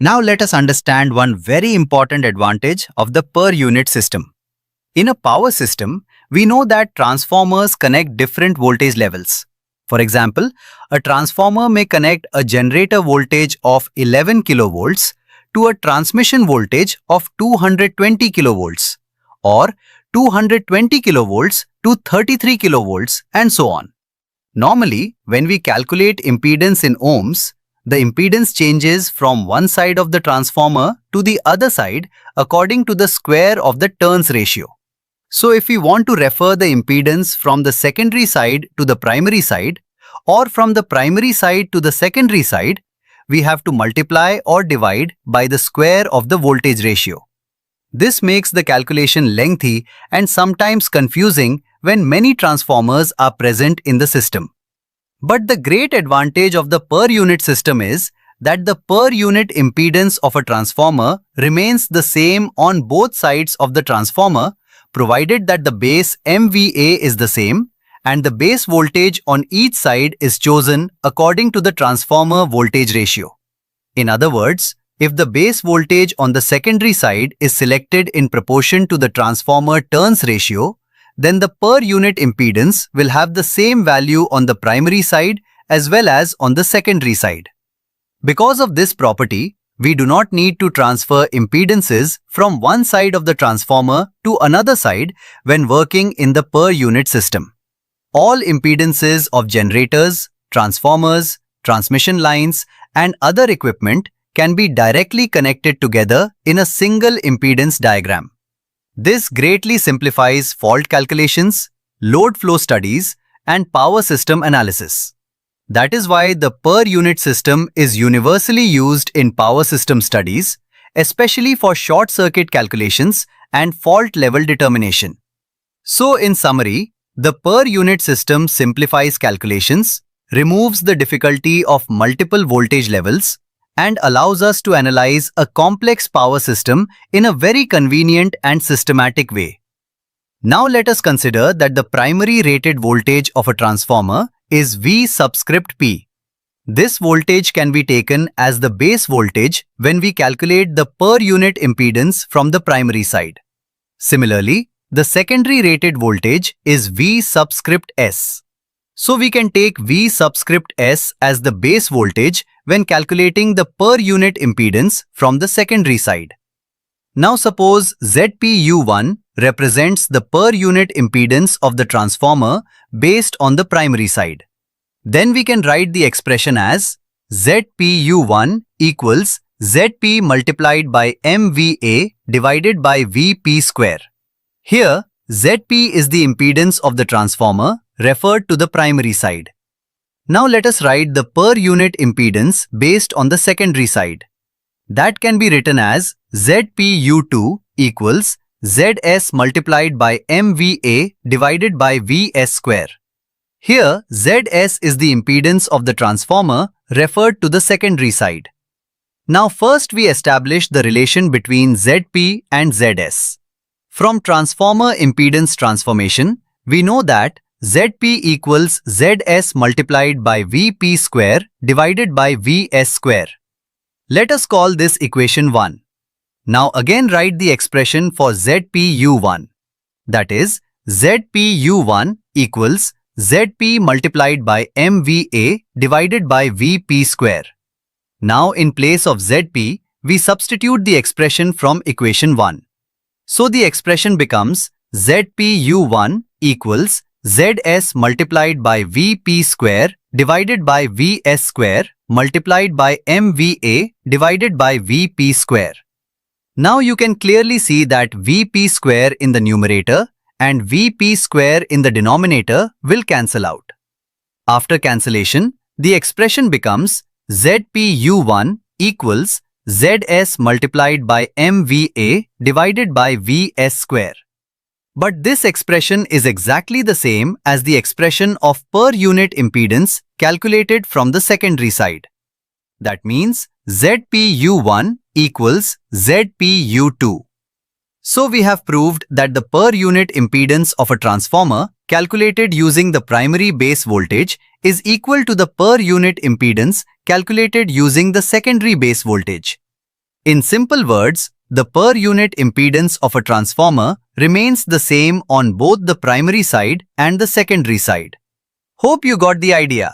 Now let us understand one very important advantage of the per unit system. In a power system, we know that transformers connect different voltage levels. For example, a transformer may connect a generator voltage of 11 kilovolts to a transmission voltage of 220 kilovolts or 220 kilovolts to 33 kilovolts and so on. Normally, when we calculate impedance in ohms, the impedance changes from one side of the transformer to the other side according to the square of the turns ratio. So if we want to refer the impedance from the secondary side to the primary side or from the primary side to the secondary side, we have to multiply or divide by the square of the voltage ratio. This makes the calculation lengthy and sometimes confusing when many transformers are present in the system. But the great advantage of the per unit system is that the per unit impedance of a transformer remains the same on both sides of the transformer, provided that the base MVA is the same and the base voltage on each side is chosen according to the transformer voltage ratio. In other words, if the base voltage on the secondary side is selected in proportion to the transformer turns ratio, then the per unit impedance will have the same value on the primary side as well as on the secondary side. Because of this property, we do not need to transfer impedances from one side of the transformer to another side when working in the per unit system. All impedances of generators, transformers, transmission lines, and other equipment can be directly connected together in a single impedance diagram. This greatly simplifies fault calculations, load flow studies, and power system analysis. That is why the per unit system is universally used in power system studies, especially for short circuit calculations and fault level determination. So in summary, the per unit system simplifies calculations, removes the difficulty of multiple voltage levels, and allows us to analyze a complex power system in a very convenient and systematic way. Now let us consider that the primary rated voltage of a transformer is V subscript P. This voltage can be taken as the base voltage when we calculate the per unit impedance from the primary side. Similarly, the secondary rated voltage is V subscript S. So we can take V subscript S as the base voltage when calculating the per unit impedance from the secondary side. Now suppose ZPU1 represents the per unit impedance of the transformer based on the primary side. Then we can write the expression as ZPU1 equals ZP multiplied by MVA divided by VP square. Here, ZP is the impedance of the transformer referred to the primary side. Now let us write the per unit impedance based on the secondary side. That can be written as ZPU2 equals ZS multiplied by MVA divided by VS square. Here, ZS is the impedance of the transformer referred to the secondary side. Now first we establish the relation between ZP and ZS. From transformer impedance transformation, we know that ZP equals ZS multiplied by VP square divided by VS square. Let us call this equation 1. Now again write the expression for ZPU1. That is, ZPU1 equals ZP multiplied by MVA divided by VP square. Now in place of ZP, we substitute the expression from equation 1. So the expression becomes ZPU1 equals ZS multiplied by VP square divided by VS square multiplied by MVA divided by VP square. Now you can clearly see that VP square in the numerator and VP square in the denominator will cancel out. After cancellation, the expression becomes ZPU1 equals ZS multiplied by MVA divided by VS square. But this expression is exactly the same as the expression of per unit impedance calculated from the secondary side. That means ZPU1 equals ZPU2. So we have proved that the per unit impedance of a transformer calculated using the primary base voltage is equal to the per unit impedance calculated using the secondary base voltage. In simple words, the per unit impedance of a transformer remains the same on both the primary side and the secondary side. Hope you got the idea.